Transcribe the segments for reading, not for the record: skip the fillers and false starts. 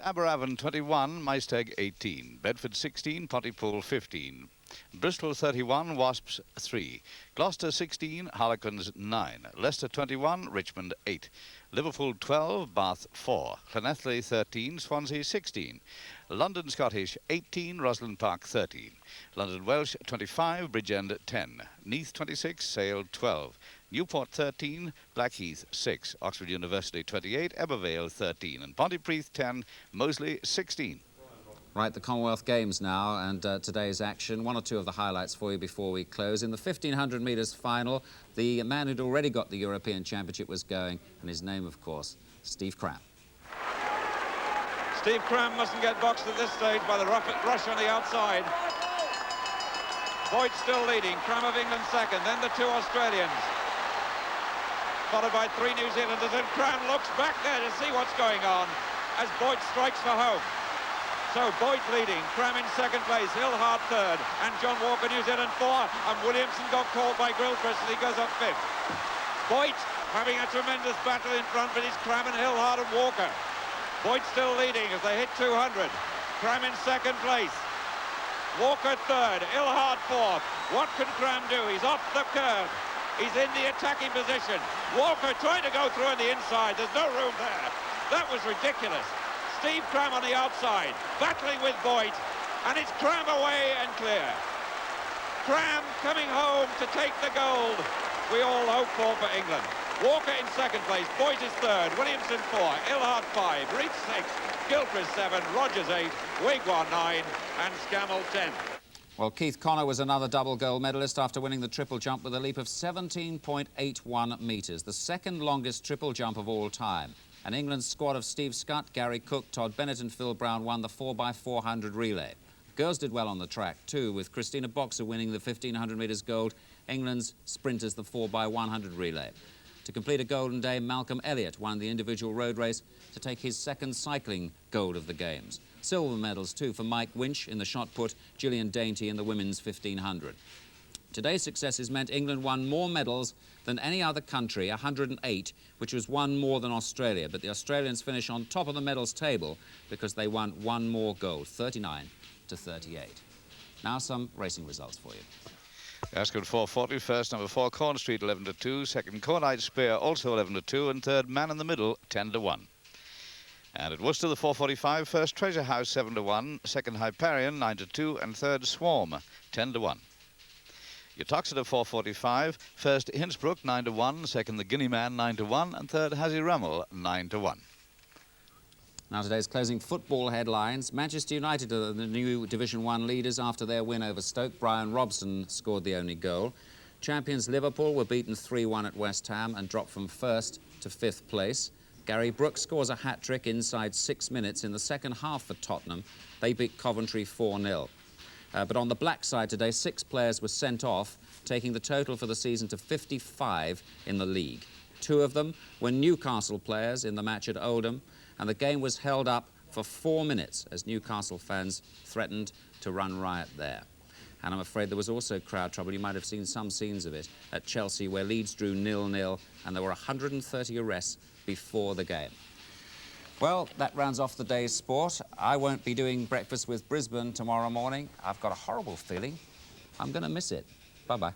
Aberavon 21, Maesteg 18, Bedford 16, Pontypool 15, Bristol 31, Wasps 3, Gloucester 16, Harlequins 9, Leicester 21, Richmond 8, Liverpool 12, Bath 4, Llanelli 13, Swansea 16, London Scottish 18, Roslyn Park 13, London Welsh 25, Bridgend 10, Neath 26, Sale 12, Newport 13, Blackheath 6, Oxford University 28, Ebervale 13, and Pontypridd 10, Moseley 16. Right, the Commonwealth Games now, and today's action. One or two of the highlights for you before we close. In the 1500 metres final, the man who'd already got the European Championship was going, and his name, of course, Steve Cram. Steve Cram mustn't get boxed at this stage by the rush on the outside. Boyd still leading, Cram of England second, then the two Australians, followed by three New Zealanders, and Cram looks back there to see what's going on as Boyd strikes for home. So Boyd leading, Cram in second place, Hillhart third, and John Walker, New Zealand 4, and Williamson got called by Gilchrist and he goes up fifth. Boyd having a tremendous battle in front, but it's Cram and Hillhart and Walker. Boyd still leading as they hit 200. Cram in second place. Walker third, Hillhart fourth. What can Cram do? He's off the curve. He's in the attacking position. Walker trying to go through on the inside. There's no room there. That was ridiculous. Steve Cram on the outside, battling with Boyd, and it's Cram away and clear. Cram coming home to take the gold we all hope for England. Walker in second place, Boyd is third, Williamson 4, Hillhart 5, Reed 6, Gilchrist 7, Rogers 8, Wigwam 9, and Scammell 10. Well, Keith Connor was another double gold medalist after winning the triple jump with a leap of 17.81 metres, the second longest triple jump of all time. And England's squad of Steve Scott, Gary Cook, Todd Bennett and Phil Brown won the 4x400 relay. Girls did well on the track too, with Christina Boxer winning the 1500 metres gold, England's sprinters the 4x100 relay. To complete a golden day, Malcolm Elliott won the individual road race to take his second cycling gold of the Games. Silver medals too for Mike Winch in the shot put, Gillian Dainty in the women's 1500. Today's successes meant England won more medals than any other country, 108, which was one more than Australia. But the Australians finish on top of the medals table because they won one more gold, 39 to 38. Now some racing results for you. Ascot 440, first number 4, Corn Street 11 to 2, second Cornite Spear also 11 to 2, and third Man in the Middle 10 to 1. And at Worcester the 445, first Treasure House 7 to 1, second Hyperion 9 to 2, and third Swarm 10 to 1. Uttoxeter 445, first Innsbruck 9 to 1, second the Guinea Man 9 to 1, and third Hazzy Rummel 9 to 1. Now today's closing football headlines. Manchester United are the new Division 1 leaders after their win over Stoke. Brian Robson scored the only goal. Champions Liverpool were beaten 3-1 at West Ham and dropped from 1st to 5th place. Gary Brooks scores a hat-trick inside 6 minutes in the second half for Tottenham. They beat Coventry 4-0. But on the black side today, 6 players were sent off, taking the total for the season to 55 in the league. 2 of them were Newcastle players in the match at Oldham, and the game was held up for 4 minutes as Newcastle fans threatened to run riot there. And I'm afraid there was also crowd trouble. You might have seen some scenes of it at Chelsea, where Leeds drew 0-0, and there were 130 arrests before the game. Well, that rounds off the day's sport. I won't be doing breakfast with Brisbane tomorrow morning. I've got a horrible feeling I'm going to miss it. Bye-bye.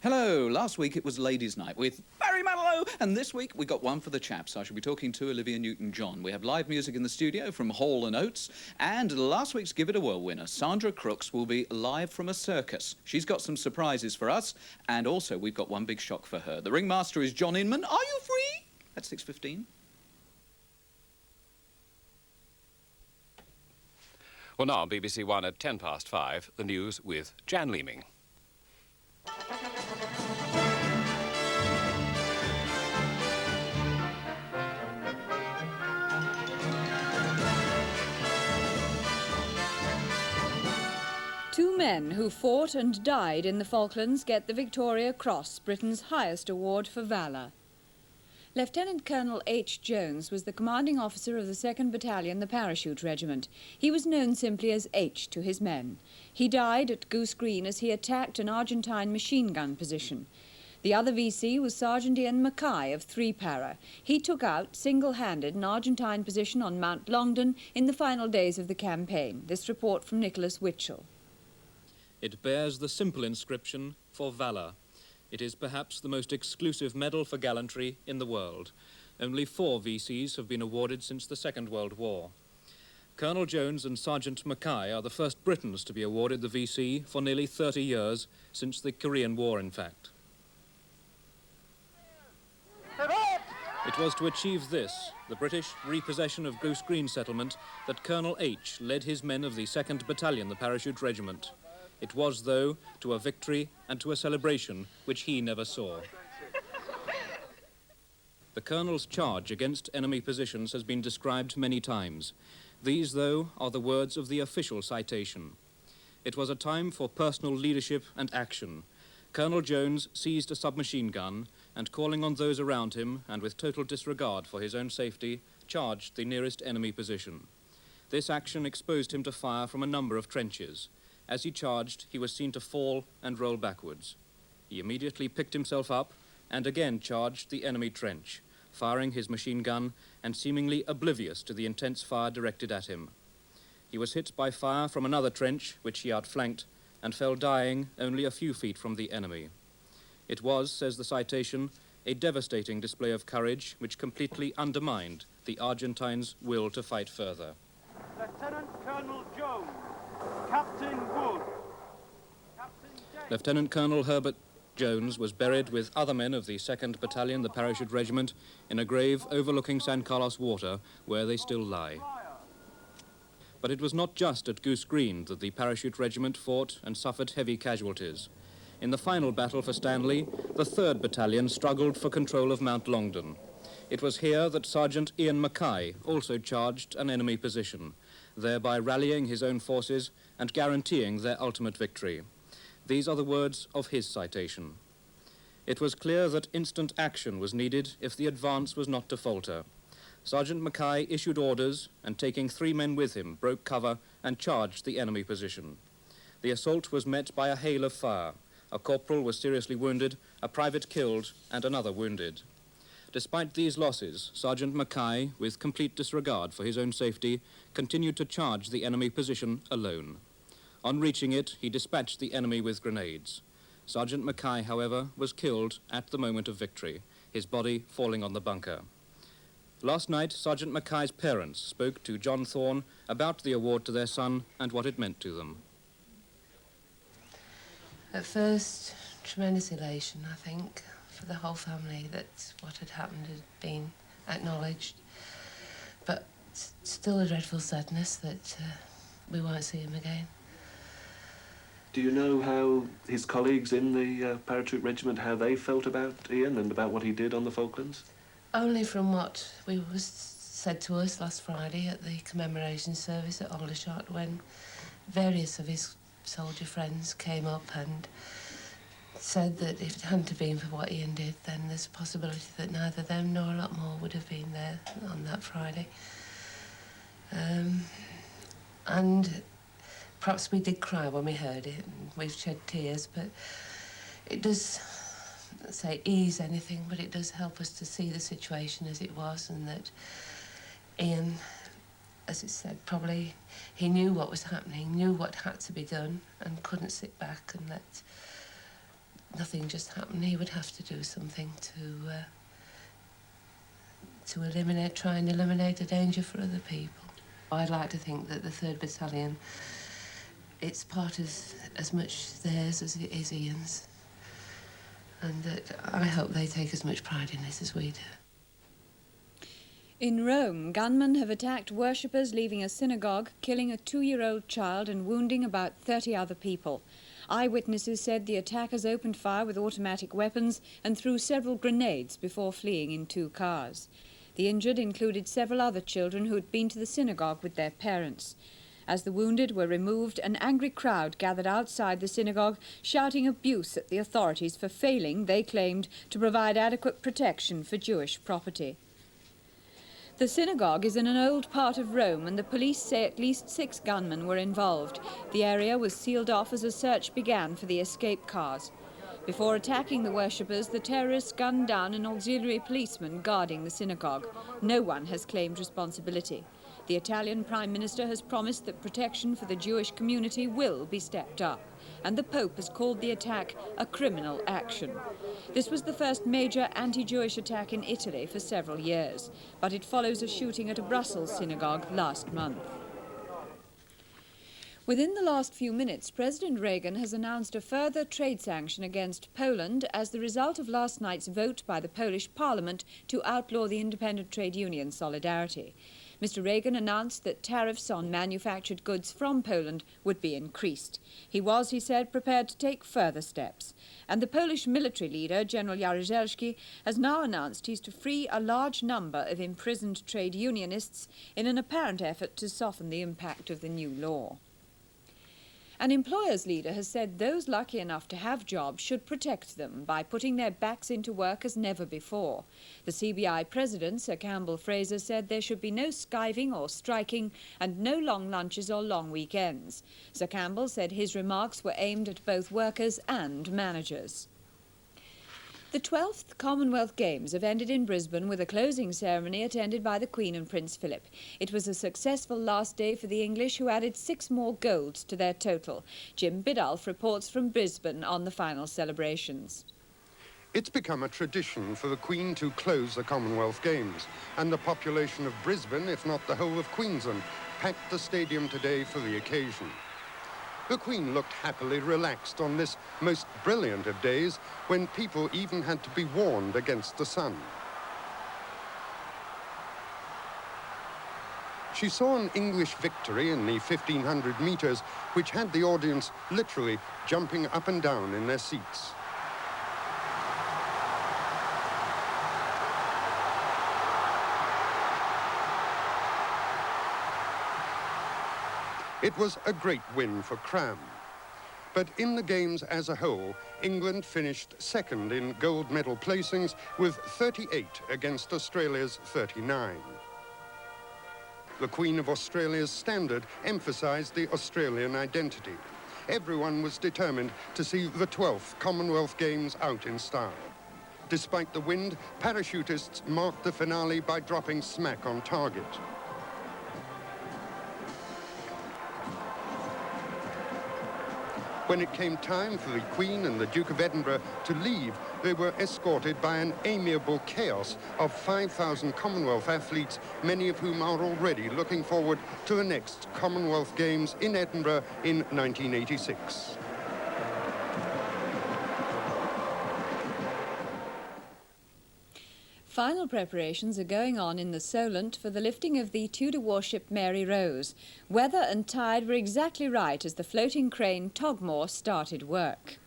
Hello, last week it was Ladies' Night with Barry Manilow, and this week we got one for the chaps. I shall be talking to Olivia Newton-John. We have live music in the studio from Hall & Oates, and last week's Give It a Whirl winner, Sandra Crooks, will be live from a circus. She's got some surprises for us, and also we've got one big shock for her. The ringmaster is John Inman. Are you free? At 6:15. Well, now, BBC1 at 5:10, the news with Jan Leeming. Two men who fought and died in the Falklands get the Victoria Cross, Britain's highest award for valour. Lieutenant Colonel H. Jones was the commanding officer of the 2nd Battalion, the Parachute Regiment. He was known simply as H to his men. He died at Goose Green as he attacked an Argentine machine gun position. The other VC was Sergeant Ian Mackay of 3 Para. He took out, single-handed, an Argentine position on Mount Longdon in the final days of the campaign. This report from Nicholas Witchell. It bears the simple inscription, "For Valour." It is perhaps the most exclusive medal for gallantry in the world. Only 4 VCs have been awarded since the Second World War. Colonel Jones and Sergeant Mackay are the first Britons to be awarded the VC for nearly 30 years, since the Korean War, in fact. It was to achieve this, the British repossession of Goose Green settlement, that Colonel H led his men of the 2nd Battalion, the Parachute Regiment. It was, though, to a victory and to a celebration which he never saw. The Colonel's charge against enemy positions has been described many times. These, though, are the words of the official citation. It was a time for personal leadership and action. Colonel Jones seized a submachine gun and, calling on those around him and with total disregard for his own safety, charged the nearest enemy position. This action exposed him to fire from a number of trenches. As he charged, he was seen to fall and roll backwards. He immediately picked himself up and again charged the enemy trench, firing his machine gun and seemingly oblivious to the intense fire directed at him. He was hit by fire from another trench, which he outflanked, and fell dying only a few feet from the enemy. It was, says the citation, a devastating display of courage which completely undermined the Argentines' will to fight further. Lieutenant Colonel Jones, Captain Wood, Captain James. Lieutenant Colonel Herbert Jones was buried with other men of the 2nd Battalion, the Parachute Regiment, in a grave overlooking San Carlos Water, where they still lie. But it was not just at Goose Green that the Parachute Regiment fought and suffered heavy casualties. In the final battle for Stanley, the 3rd Battalion struggled for control of Mount Longdon. It was here that Sergeant Ian Mackay also charged an enemy position, thereby rallying his own forces and guaranteeing their ultimate victory. These are the words of his citation. It was clear that instant action was needed if the advance was not to falter. Sergeant Mackay issued orders and, taking 3 men with him, broke cover and charged the enemy position. The assault was met by a hail of fire. A corporal was seriously wounded, a private killed, and another wounded. Despite these losses, Sergeant Mackay, with complete disregard for his own safety, continued to charge the enemy position alone. On reaching it, he dispatched the enemy with grenades. Sergeant Mackay, however, was killed at the moment of victory, his body falling on the bunker. Last night, Sergeant Mackay's parents spoke to John Thorne about the award to their son and what it meant to them. At first, tremendous elation, I think, for the whole family that what had happened had been acknowledged. But still a dreadful sadness that we won't see him again. Do you know how his colleagues in the Parachute Regiment, how they felt about Ian and about what he did on the Falklands? Only from what was said to us last Friday at the commemoration service at Aldershot, when various of his soldier friends came up and said that if it hadn't been for what Ian did, then there's a possibility that neither them nor a lot more would have been there on that Friday. And perhaps we did cry when we heard it, and we've shed tears, but it does, let's say, ease anything, but it does help us to see the situation as it was, and that Ian, as it said, probably he knew what was happening, knew what had to be done, and couldn't sit back and let nothing just happen. He would have to do something to try and eliminate a danger for other people. I'd like to think that the 3rd Battalion, it's part as much theirs as it is Ian's, and that I hope they take as much pride in this as we do. In Rome, gunmen have attacked worshippers leaving a synagogue, killing a 2-year-old child and wounding about 30 other people. Eyewitnesses said the attackers opened fire with automatic weapons and threw several grenades before fleeing in 2 cars. The injured included several other children who had been to the synagogue with their parents. As the wounded were removed, an angry crowd gathered outside the synagogue, shouting abuse at the authorities for failing, they claimed, to provide adequate protection for Jewish property. The synagogue is in an old part of Rome, and the police say at least 6 gunmen were involved. The area was sealed off as a search began for the escape cars. Before attacking the worshippers, the terrorists gunned down an auxiliary policeman guarding the synagogue. No one has claimed responsibility. The Italian Prime Minister has promised that protection for the Jewish community will be stepped up, and the Pope has called the attack a criminal action. This was the first major anti-Jewish attack in Italy for several years, but it follows a shooting at a Brussels synagogue last month. Within the last few minutes, President Reagan has announced a further trade sanction against Poland as the result of last night's vote by the Polish Parliament to outlaw the independent trade union Solidarity. Mr. Reagan announced that tariffs on manufactured goods from Poland would be increased. He was, he said, prepared to take further steps. And the Polish military leader, General Jaruzelski, has now announced he's to free a large number of imprisoned trade unionists in an apparent effort to soften the impact of the new law. An employers' leader has said those lucky enough to have jobs should protect them by putting their backs into work as never before. The CBI president, Sir Campbell Fraser, said there should be no skiving or striking and no long lunches or long weekends. Sir Campbell said his remarks were aimed at both workers and managers. The 12th Commonwealth Games have ended in Brisbane with a closing ceremony attended by the Queen and Prince Philip. It was a successful last day for the English, who added 6 more golds to their total. Jim Biddulph reports from Brisbane on the final celebrations. It's become a tradition for the Queen to close the Commonwealth Games, and the population of Brisbane, if not the whole of Queensland, packed the stadium today for the occasion. The Queen looked happily relaxed on this most brilliant of days, when people even had to be warned against the sun. She saw an English victory in the 1,500 metres, which had the audience literally jumping up and down in their seats. It was a great win for Cram. But in the Games as a whole, England finished second in gold medal placings with 38 against Australia's 39. The Queen of Australia's standard emphasised the Australian identity. Everyone was determined to see the 12th Commonwealth Games out in style. Despite the wind, parachutists marked the finale by dropping smack on target. When it came time for the Queen and the Duke of Edinburgh to leave, they were escorted by an amiable chaos of 5,000 Commonwealth athletes, many of whom are already looking forward to the next Commonwealth Games in Edinburgh in 1986. Final preparations are going on in the Solent for the lifting of the Tudor warship Mary Rose. Weather and tide were exactly right as the floating crane Togmore started work.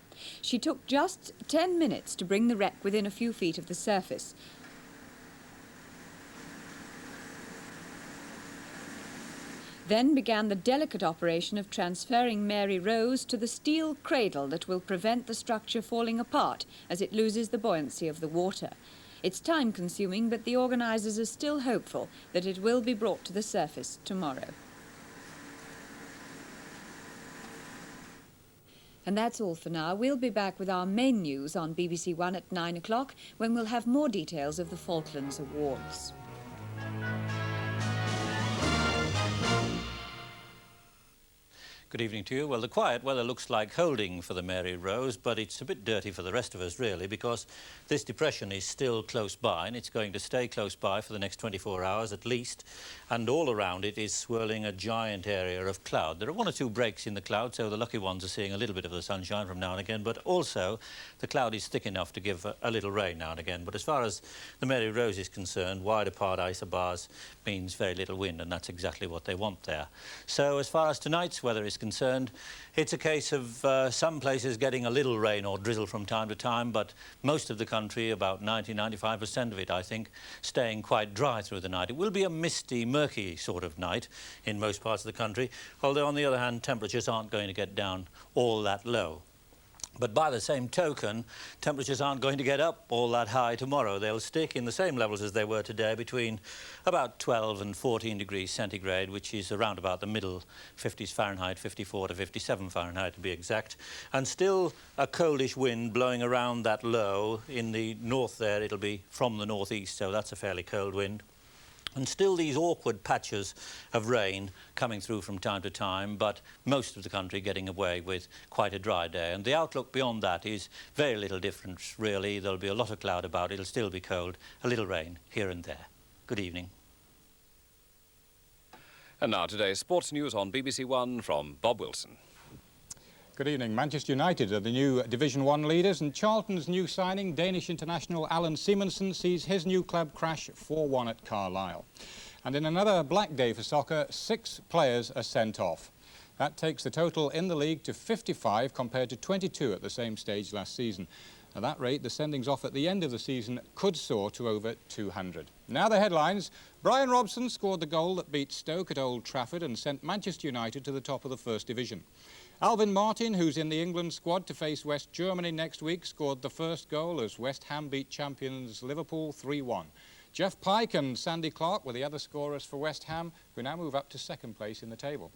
She took just 10 minutes to bring the wreck within a few feet of the surface. Then began the delicate operation of transferring Mary Rose to the steel cradle that will prevent the structure falling apart as it loses the buoyancy of the water. It's time-consuming, but the organisers are still hopeful that it will be brought to the surface tomorrow. And that's all for now. We'll be back with our main news on BBC1 at 9 o'clock, when we'll have more details of the Falklands Awards. Good evening to you. Well, the quiet weather looks like holding for the Mary Rose, but it's a bit dirty for the rest of us, really, because this depression is still close by, and it's going to stay close by for the next 24 hours at least, and all around it is swirling a giant area of cloud. There are one or two breaks in the cloud, so the lucky ones are seeing a little bit of the sunshine from now and again, but also the cloud is thick enough to give a little rain now and again. But as far as the Mary Rose is concerned, wide apart isobars means very little wind, and that's exactly what they want there. So as far as tonight's weather is concerned, it's a case of some places getting a little rain or drizzle from time to time, but most of the country, about 90–95% of it, I think, staying quite dry through the night. It will be a misty, murky sort of night in most parts of the country, although on the other hand, temperatures aren't going to get down all that low. But by the same token, temperatures aren't going to get up all that high tomorrow. They'll stick in the same levels as they were today, between about 12 and 14 degrees centigrade, which is around about the middle 50s Fahrenheit, 54 to 57 Fahrenheit to be exact. And still a coldish wind blowing around that low. In the north there, it'll be from the northeast, so that's a fairly cold wind. And still these awkward patches of rain coming through from time to time, but most of the country getting away with quite a dry day. And the outlook beyond that is very little difference, really. There'll be a lot of cloud about. It'll still be cold, a little rain here and there. Good evening. And now today's sports news on BBC1 from Bob Wilson. Good evening. Manchester United are the new Division 1 leaders, and Charlton's new signing, Danish international Alan Simonsen, sees his new club crash 4-1 at Carlisle. And in another black day for soccer, 6 players are sent off. That takes the total in the league to 55 compared to 22 at the same stage last season. At that rate, the sendings off at the end of the season could soar to over 200. Now the headlines. Brian Robson scored the goal that beat Stoke at Old Trafford and sent Manchester United to the top of the First Division. Alvin Martin, who's in the England squad to face West Germany next week, scored the first goal as West Ham beat champions Liverpool 3-1. Jeff Pike and Sandy Clark were the other scorers for West Ham, who now move up to second place in the table.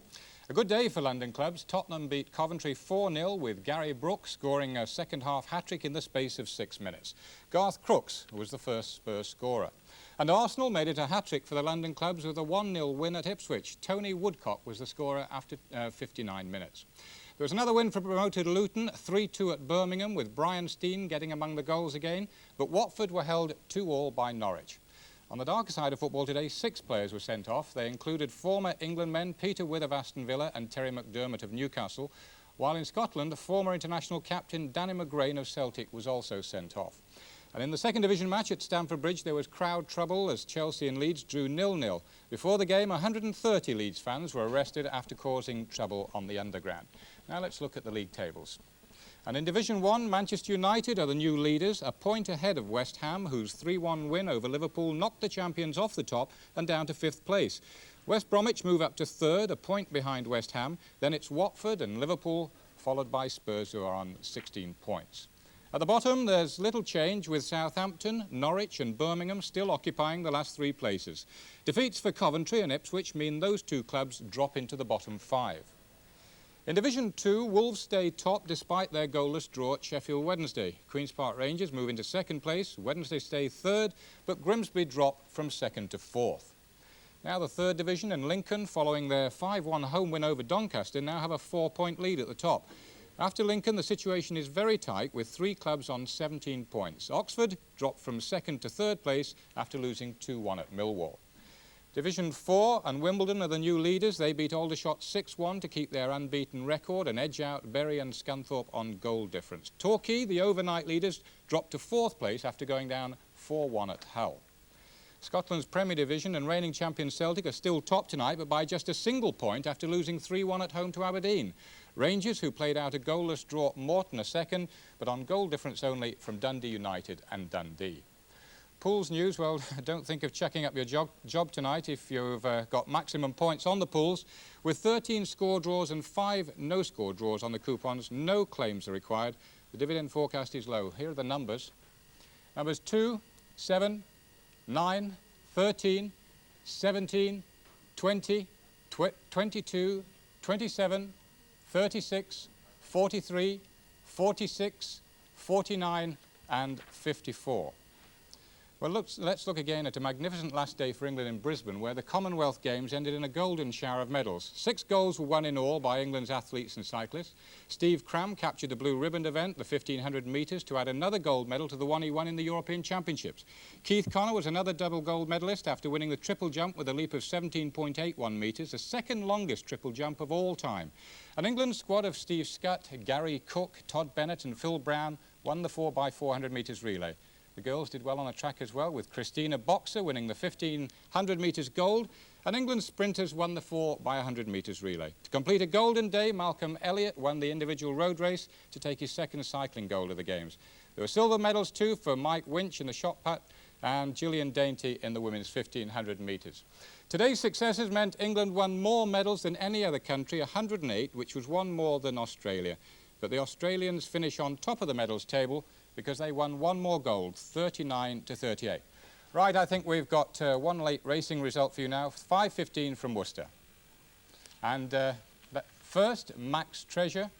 A good day for London clubs. Tottenham beat Coventry 4-0 with Gary Brooks scoring a second-half hat-trick in the space of 6 minutes. Garth Crooks was the first Spurs scorer. And Arsenal made it a hat-trick for the London clubs with a 1-0 win at Ipswich. Tony Woodcock was the scorer after 59 minutes. There was another win for promoted Luton, 3-2 at Birmingham, with Brian Steen getting among the goals again, but Watford were held 2-2 by Norwich. On the darker side of football today, 6 players were sent off. They included former England men Peter With of Aston Villa and Terry McDermott of Newcastle, while in Scotland, former international captain Danny McGrain of Celtic was also sent off. And in the second division match at Stamford Bridge, there was crowd trouble as Chelsea and Leeds drew 0-0. Before the game, 130 Leeds fans were arrested after causing trouble on the underground. Now let's look at the league tables. And in Division 1, Manchester United are the new leaders, a point ahead of West Ham, whose 3-1 win over Liverpool knocked the champions off the top and down to 5th place. West Bromwich move up to 3rd, a point behind West Ham. Then it's Watford and Liverpool, followed by Spurs, who are on 16 points. At the bottom, there's little change, with Southampton, Norwich and Birmingham still occupying the last 3 places. Defeats for Coventry and Ipswich mean those 2 clubs drop into the bottom 5. In Division 2, Wolves stay top despite their goalless draw at Sheffield Wednesday. Queen's Park Rangers move into 2nd place, Wednesday stay 3rd, but Grimsby drop from 2nd to 4th. Now the 3rd Division and Lincoln, following their 5-1 home win over Doncaster, now have a 4-point lead at the top. After Lincoln, the situation is very tight, with 3 clubs on 17 points. Oxford dropped from 2nd to 3rd place after losing 2-1 at Millwall. Division 4 and Wimbledon are the new leaders. They beat Aldershot 6-1 to keep their unbeaten record and edge out Bury and Scunthorpe on goal difference. Torquay, the overnight leaders, dropped to 4th place after going down 4-1 at Hull. Scotland's Premier Division and reigning champion Celtic are still top tonight, but by just a single point after losing 3-1 at home to Aberdeen. Rangers, who played out a goalless draw at Morton, are second, but on goal difference only from Dundee United and Dundee. Pools news, well, don't think of checking up your job tonight if you've got maximum points on the pools. With 13 score draws and 5 no-score draws on the coupons, no claims are required. The dividend forecast is low. Here are the numbers. Numbers 2, 7, 9, 13, 17, 20, 22, 27, 36, 43, 46, 49 and 54. Well, let's look again at a magnificent last day for England in Brisbane, where the Commonwealth Games ended in a golden shower of medals. 6 golds were won in all by England's athletes and cyclists. Steve Cram captured the blue ribbon event, the 1500 metres, to add another gold medal to the one he won in the European Championships. Keith Connor was another double gold medalist after winning the triple jump with a leap of 17.81 metres, the second longest triple jump of all time. An England squad of Steve Scott, Gary Cook, Todd Bennett and Phil Brown won the 4x400 metres relay. The girls did well on the track as well, with Christina Boxer winning the 1500 metres gold, and England's sprinters won the 4x100 metres relay. To complete a golden day, Malcolm Elliott won the individual road race to take his second cycling gold of the Games. There were silver medals too for Mike Winch in the shot put and Gillian Dainty in the women's 1500 metres. Today's successes meant England won more medals than any other country, 108, which was one more than Australia. But the Australians finish on top of the medals table because they won one more gold, 39-38. Right, I think we've got one late racing result for you now, 5:15 from Worcester. And first, Max Treasure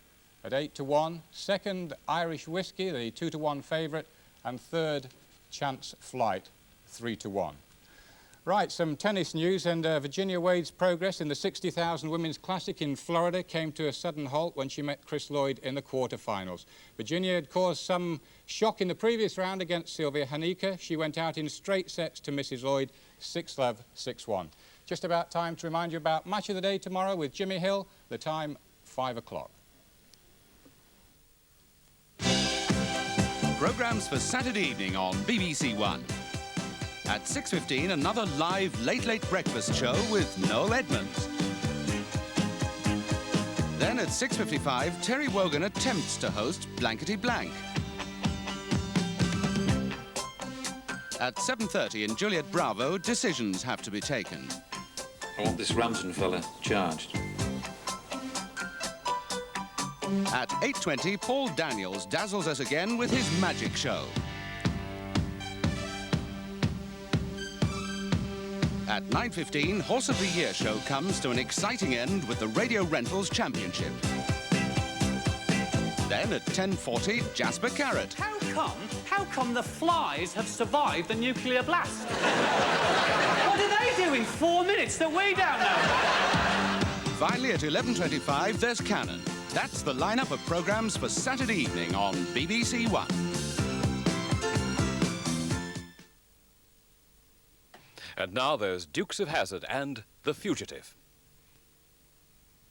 at 8-1. Second, Irish Whiskey, the 2-1 favourite. And third, Chance Flight, 3-1. Right, some tennis news, and Virginia Wade's progress in the 60,000 Women's Classic in Florida came to a sudden halt when she met Chris Lloyd in the quarterfinals. Virginia had caused some shock in the previous round against Sylvia Hanika. She went out in straight sets to Mrs. Lloyd, 6-love, 6-1. Just about time to remind you about Match of the Day tomorrow with Jimmy Hill, the time 5 o'clock. Programmes for Saturday evening on BBC1. At 6:15, another live late breakfast show with Noel Edmonds. Then at 6:55, Terry Wogan attempts to host Blankety Blank. At 7:30 in Juliet Bravo, decisions have to be taken. I want this Ramsden fella charged. At 8:20, Paul Daniels dazzles us again with his magic show. At 9:15, Horse of the Year show comes to an exciting end with the Radio Rentals Championship. Then at 10:40, Jasper Carrot. How come the flies have survived the nuclear blast? What do they do in 4 minutes that we don't know? Finally, at 11:25, there's Cannon. That's the lineup of programmes for Saturday evening on BBC1. And now there's Dukes of Hazzard and The Fugitive.